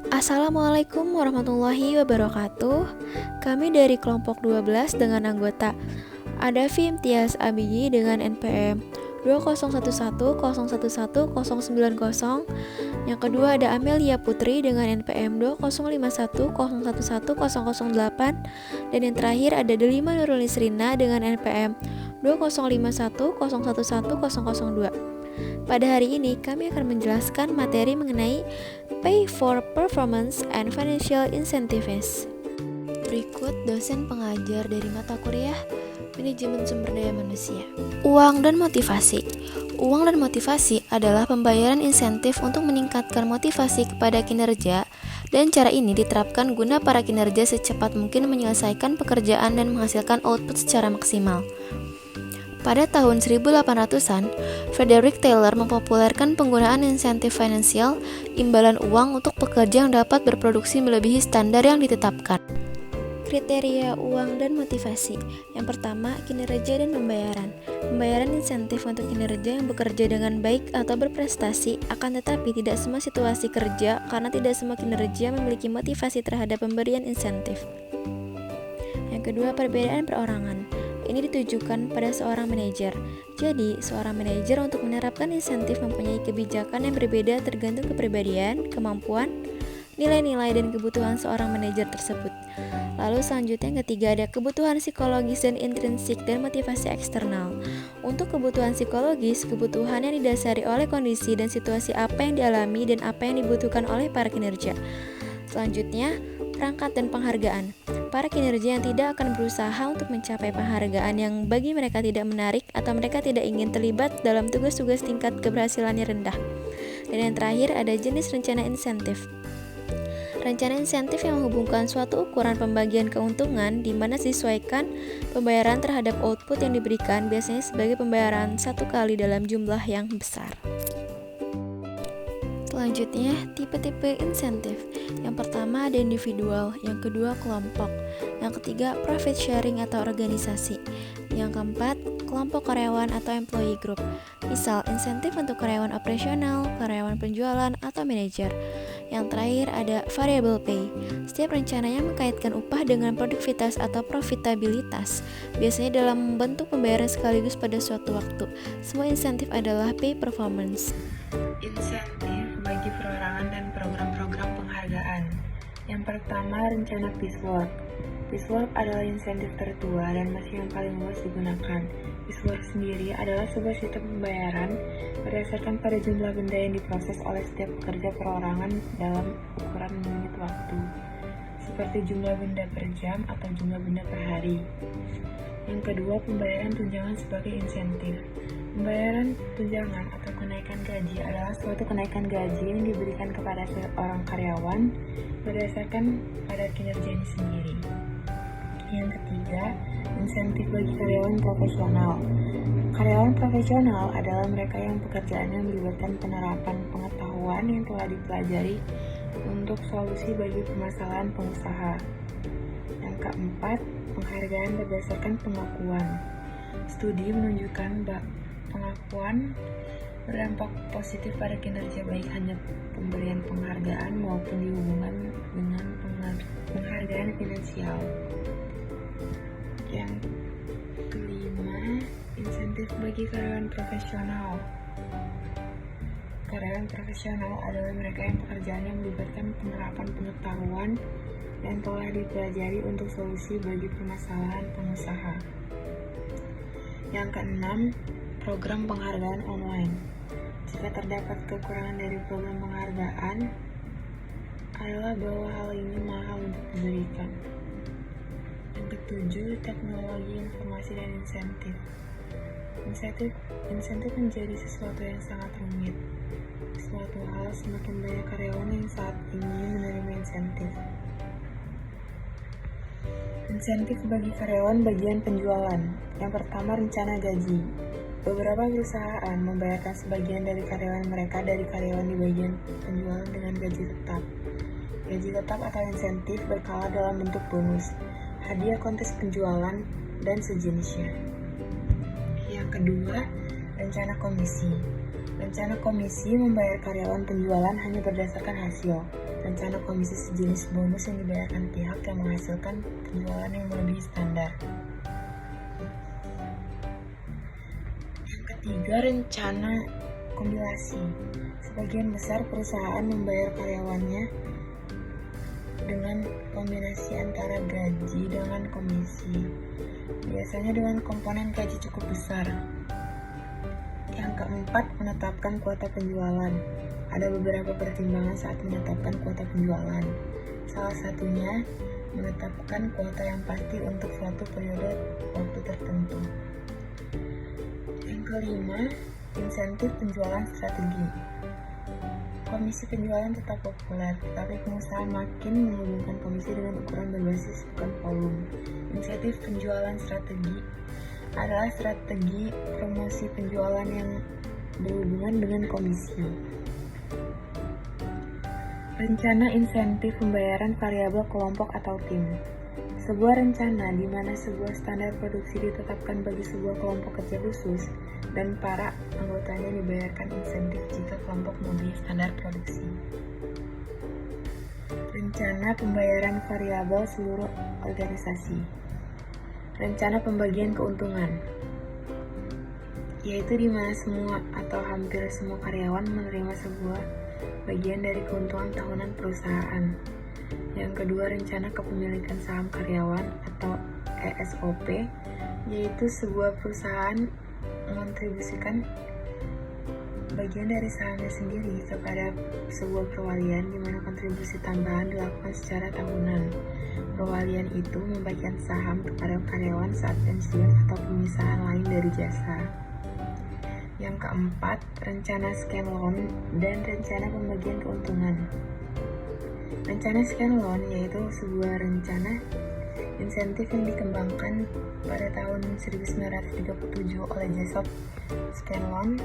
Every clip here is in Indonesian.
Assalamualaikum warahmatullahi wabarakatuh. Kami dari kelompok 12 dengan anggota Adafi Imtiaz Abigi dengan NPM 20110111090. Yang kedua ada Amelia Putri dengan NPM 20510111008. Dan yang terakhir ada Delima Nurul Nisrina dengan NPM 20510111002. Pada hari ini kami akan menjelaskan materi mengenai Pay for Performance and Financial Incentives. Berikut dosen pengajar dari mata kuliah Manajemen Sumber Daya Manusia. Uang dan motivasi. Uang dan motivasi adalah pembayaran insentif untuk meningkatkan motivasi kepada kinerja, dan cara ini diterapkan guna para kinerja secepat mungkin menyelesaikan pekerjaan dan menghasilkan output secara maksimal. Pada tahun 1800-an, Frederick Taylor mempopulerkan penggunaan insentif finansial, imbalan uang untuk pekerja yang dapat berproduksi melebihi standar yang ditetapkan. Kriteria uang dan motivasi. Yang pertama, kinerja dan pembayaran. Pembayaran insentif untuk kinerja yang bekerja dengan baik atau berprestasi, akan tetapi tidak semua situasi kerja karena tidak semua kinerja memiliki motivasi terhadap pemberian insentif. Yang kedua, perbedaan perorangan. Ini ditujukan pada seorang manajer. Jadi, seorang manajer untuk menerapkan insentif mempunyai kebijakan yang berbeda tergantung kepribadian, kemampuan, nilai-nilai, dan kebutuhan seorang manajer tersebut. Lalu selanjutnya yang ketiga ada kebutuhan psikologis dan intrinsik dan motivasi eksternal. Untuk kebutuhan psikologis, kebutuhan yang didasari oleh kondisi dan situasi apa yang dialami dan apa yang dibutuhkan oleh para kinerja. Selanjutnya, perangkat dan penghargaan. Para kinerja yang tidak akan berusaha untuk mencapai penghargaan yang bagi mereka tidak menarik atau mereka tidak ingin terlibat dalam tugas-tugas tingkat keberhasilannya rendah. Dan yang terakhir ada jenis rencana insentif. Rencana insentif yang menghubungkan suatu ukuran pembagian keuntungan di mana disesuaikan pembayaran terhadap output yang diberikan, biasanya sebagai pembayaran satu kali dalam jumlah yang besar. Selanjutnya, tipe-tipe insentif. Yang pertama ada individual, yang kedua kelompok, yang ketiga profit sharing atau organisasi, yang keempat kelompok karyawan atau employee group. Misal, insentif untuk karyawan operasional, karyawan penjualan, atau manajer. Yang terakhir ada variable pay. Setiap rencananya mengkaitkan upah dengan produktivitas atau profitabilitas, biasanya dalam bentuk pembayaran sekaligus pada suatu waktu. Semua insentif adalah pay performance. Insentif bagi perorangan dan program-program penghargaan. Yang pertama, rencana Peacework. Peacework adalah insentif tertua dan masih yang paling luas digunakan. Peacework sendiri adalah sebuah sistem pembayaran berdasarkan pada jumlah benda yang diproses oleh setiap pekerja perorangan dalam ukuran menit waktu, seperti jumlah benda per jam atau jumlah benda per hari. Yang kedua, pembayaran tunjangan sebagai insentif. Pembayaran tunjangan atau kenaikan gaji adalah suatu kenaikan gaji yang diberikan kepada seorang karyawan berdasarkan pada kinerjanya sendiri. Yang ketiga, insentif bagi karyawan profesional. Karyawan profesional adalah mereka yang pekerjaannya melibatkan penerapan pengetahuan yang telah dipelajari untuk solusi bagi permasalahan pengusaha. Yang keempat, penghargaan berdasarkan pengakuan. Studi menunjukkan bahwa pengakuan berdampak positif pada kinerja, baik hanya pemberian penghargaan maupun dihubungkan dengan penghargaan finansial. Yang kelima, insentif bagi karyawan profesional. Karyawan profesional adalah mereka yang pekerjaannya melibatkan penerapan pengetahuan yang telah dipelajari untuk solusi bagi permasalahan pengusaha. Yang keenam, program penghargaan online. Jika terdapat kekurangan dari program penghargaan, adalah bahwa hal ini mahal untuk diberikan. Yang ketujuh, teknologi informasi dan insentif. Insentif menjadi sesuatu yang sangat rumit. Suatu hal semakin banyak karyawan yang saat ini menerima insentif. Insentif bagi karyawan bagian penjualan. Yang pertama, rencana gaji. Beberapa perusahaan membayarkan sebagian dari karyawan mereka dari karyawan di bagian penjualan dengan gaji tetap. Gaji tetap atau insentif berkala dalam bentuk bonus, hadiah kontes penjualan, dan sejenisnya. Yang kedua, rencana komisi. Rencana komisi membayar karyawan penjualan hanya berdasarkan hasil, rencana komisi sejenis bonus yang dibayarkan pihak yang menghasilkan penjualan yang melebihi standar. Yang ketiga, rencana kombinasi. Sebagian besar perusahaan membayar karyawannya dengan kombinasi antara gaji dengan komisi, biasanya dengan komponen gaji cukup besar. Yang keempat, menetapkan kuota penjualan. Ada beberapa pertimbangan saat menetapkan kuota penjualan. Salah satunya, menetapkan kuota yang pasti untuk suatu periode waktu tertentu. Yang kelima, insentif penjualan strategi. Komisi penjualan tetap populer, tetapi pengusaha makin menghubungkan komisi dengan ukuran berbasis bukan volume. Insentif penjualan strategi adalah strategi promosi penjualan yang berhubungan dengan komisi. Rencana insentif pembayaran variabel kelompok atau tim. Sebuah rencana di mana sebuah standar produksi ditetapkan bagi sebuah kelompok kerja khusus dan para anggotanya dibayarkan insentif jika kelompok melebihi standar produksi. Rencana pembayaran variabel seluruh organisasi. Rencana pembagian keuntungan, yaitu di mana semua atau hampir semua karyawan menerima sebuah bagian dari keuntungan tahunan perusahaan. Yang kedua, rencana kepemilikan saham karyawan atau ESOP, yaitu sebuah perusahaan mengontribusikan bagian dari sahamnya sendiri kepada sebuah perwalian di mana kontribusi tambahan dilakukan secara tahunan. Perwalian itu membagikan saham kepada karyawan saat pensiun atau pemisahan lain dari jasa. Yang keempat, rencana scan-loan dan rencana pembagian keuntungan. Rencana scan-loan yaitu sebuah rencana insentif yang dikembangkan pada tahun 1937 oleh Joseph Scanlon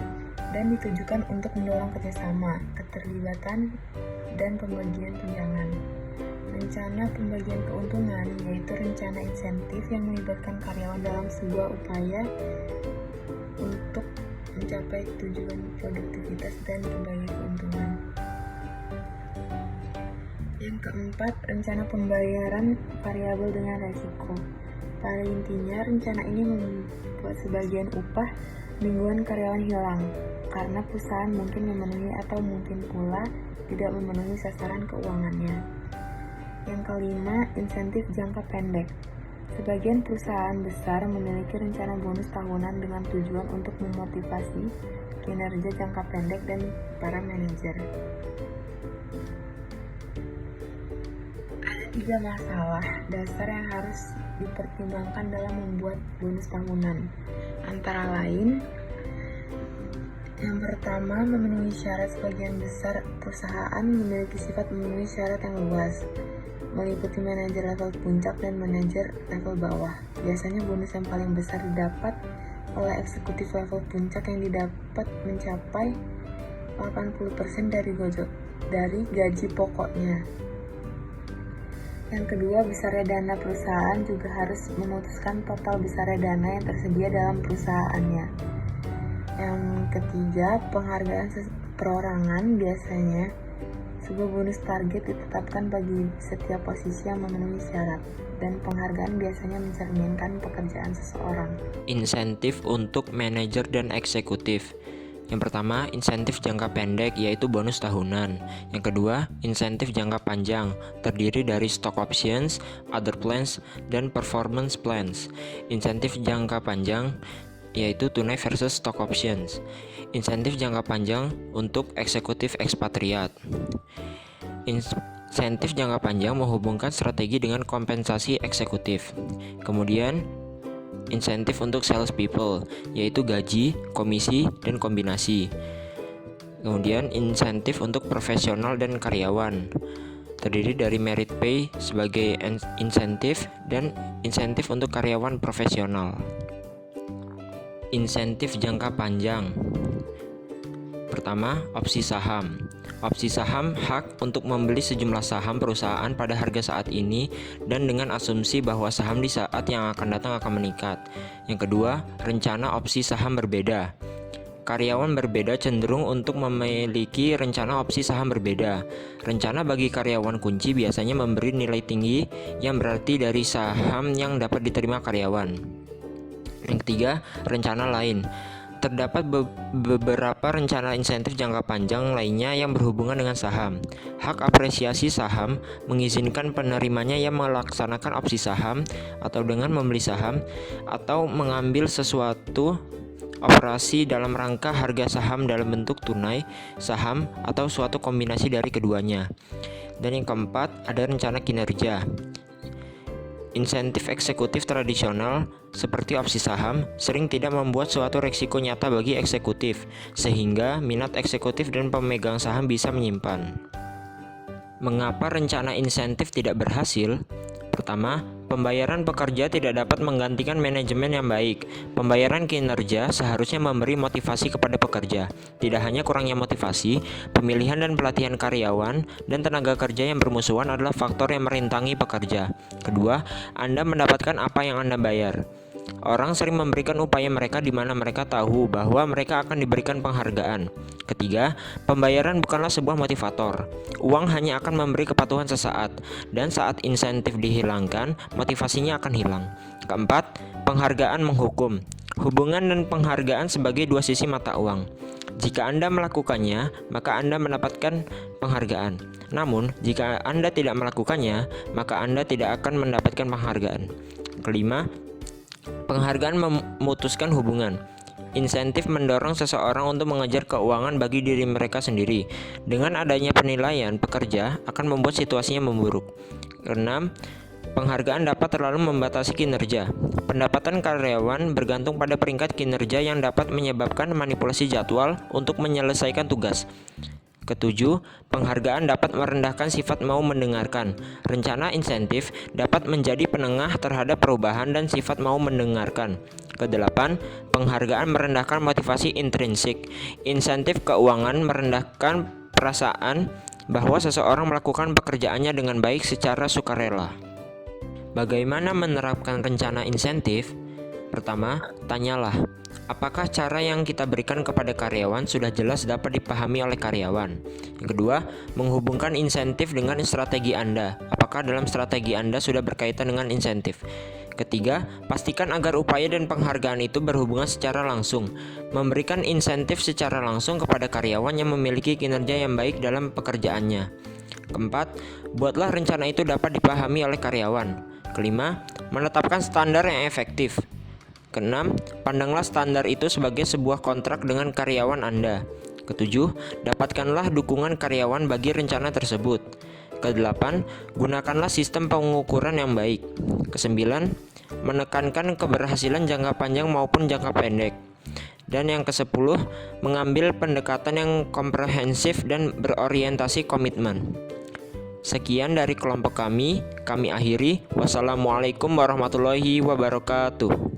dan ditujukan untuk mendorong kerjasama, keterlibatan, dan pembagian tunjangan. Rencana pembagian keuntungan yaitu rencana insentif yang melibatkan karyawan dalam sebuah upaya untuk mencapai tujuan produktivitas dan berbagi keuntungan. Yang keempat, rencana pembayaran variabel dengan resiko. Pada intinya, rencana ini membuat sebagian upah mingguan karyawan hilang karena perusahaan mungkin memenuhi atau mungkin pula tidak memenuhi sasaran keuangannya. Yang kelima, insentif jangka pendek. Sebagian perusahaan besar memiliki rencana bonus tahunan dengan tujuan untuk memotivasi kinerja jangka pendek dan para manajer. Ada 3 masalah dasar yang harus dipertimbangkan dalam membuat bonus tahunan. Antara lain, yang pertama, memenuhi syarat. Sebagian besar perusahaan memiliki sifat memenuhi syarat yang luas, meliputi manajer level puncak dan manajer level bawah. Biasanya bonus yang paling besar didapat oleh eksekutif level puncak yang didapat mencapai 80% dari gaji pokoknya. Yang kedua, besarnya dana perusahaan juga harus memutuskan total besarnya dana yang tersedia dalam perusahaannya. Yang ketiga, penghargaan perorangan. Biasanya sebuah bonus target ditetapkan bagi setiap posisi yang memenuhi syarat, dan penghargaan biasanya mencerminkan pekerjaan seseorang. Insentif untuk manajer dan eksekutif. Yang pertama, insentif jangka pendek yaitu bonus tahunan. Yang kedua, insentif jangka panjang terdiri dari stock options, other plans, dan performance plans. Insentif jangka panjang yaitu tunai versus stock options. Insentif jangka panjang untuk eksekutif ekspatriat. Insentif jangka panjang menghubungkan strategi dengan kompensasi eksekutif. Kemudian, insentif untuk sales people yaitu gaji, komisi, dan kombinasi. Kemudian, insentif untuk profesional dan karyawan terdiri dari merit pay sebagai insentif dan insentif untuk karyawan profesional. Insentif jangka panjang. Pertama, opsi saham. Opsi saham hak untuk membeli sejumlah saham perusahaan pada harga saat ini dan dengan asumsi bahwa saham di saat yang akan datang akan meningkat. Yang kedua, rencana opsi saham berbeda. karyawan berbeda cenderung untuk memiliki rencana opsi saham berbeda. Rencana bagi karyawan kunci biasanya memberi nilai tinggi yang berarti dari saham yang dapat diterima karyawan. Yang ketiga, rencana lain. Terdapat beberapa rencana insentif jangka panjang lainnya yang berhubungan dengan saham. Hak apresiasi saham mengizinkan penerimanya yang melaksanakan opsi saham atau dengan membeli saham atau mengambil sesuatu operasi dalam rangka harga saham dalam bentuk tunai, saham, atau suatu kombinasi dari keduanya. Dan yang keempat, ada rencana kinerja. Insentif eksekutif tradisional seperti opsi saham sering tidak membuat suatu resiko nyata bagi eksekutif, sehingga minat eksekutif dan pemegang saham bisa menyimpan. Mengapa rencana insentif tidak berhasil? Pertama, pembayaran pekerja tidak dapat menggantikan manajemen yang baik. Pembayaran kinerja seharusnya memberi motivasi kepada pekerja. Tidak hanya kurangnya motivasi, pemilihan dan pelatihan karyawan dan tenaga kerja yang bermusuhan adalah faktor yang merintangi pekerja. Kedua, Anda mendapatkan apa yang Anda bayar. Orang sering memberikan upaya mereka di mana mereka tahu bahwa mereka akan diberikan penghargaan. Ketiga, pembayaran bukanlah sebuah motivator. Uang hanya akan memberi kepatuhan sesaat, dan saat insentif dihilangkan, motivasinya akan hilang. Keempat, penghargaan menghukum. Hubungan dan penghargaan sebagai dua sisi mata uang. Jika Anda melakukannya, maka Anda mendapatkan penghargaan. Namun, jika Anda tidak melakukannya, maka Anda tidak akan mendapatkan penghargaan. Kelima, penghargaan memutuskan hubungan. Insentif mendorong seseorang untuk mengejar keuangan bagi diri mereka sendiri. Dengan adanya penilaian, pekerja akan membuat situasinya memburuk. Keenam, penghargaan dapat terlalu membatasi kinerja. Pendapatan karyawan bergantung pada peringkat kinerja yang dapat menyebabkan manipulasi jadwal untuk menyelesaikan tugas. Ketujuh, penghargaan dapat merendahkan sifat mau mendengarkan. Rencana insentif dapat menjadi penengah terhadap perubahan dan sifat mau mendengarkan. Kedelapan, penghargaan merendahkan motivasi intrinsik. Insentif keuangan merendahkan perasaan bahwa seseorang melakukan pekerjaannya dengan baik secara sukarela. Bagaimana menerapkan rencana insentif? Pertama, tanyalah, apakah cara yang kita berikan kepada karyawan sudah jelas dapat dipahami oleh karyawan? Yang kedua, menghubungkan insentif dengan strategi Anda. Apakah dalam strategi Anda sudah berkaitan dengan insentif? Ketiga, pastikan agar upaya dan penghargaan itu berhubungan secara langsung. Memberikan insentif secara langsung kepada karyawan yang memiliki kinerja yang baik dalam pekerjaannya. Keempat, buatlah rencana itu dapat dipahami oleh karyawan. Kelima, menetapkan standar yang efektif. Keenam, pandanglah standar itu sebagai sebuah kontrak dengan karyawan Anda. Ketujuh, dapatkanlah dukungan karyawan bagi rencana tersebut. Kedelapan, gunakanlah sistem pengukuran yang baik. Kesembilan, menekankan keberhasilan jangka panjang maupun jangka pendek. Dan yang kesepuluh, mengambil pendekatan yang komprehensif dan berorientasi komitmen. Sekian dari kelompok kami akhiri. Wassalamualaikum warahmatullahi wabarakatuh.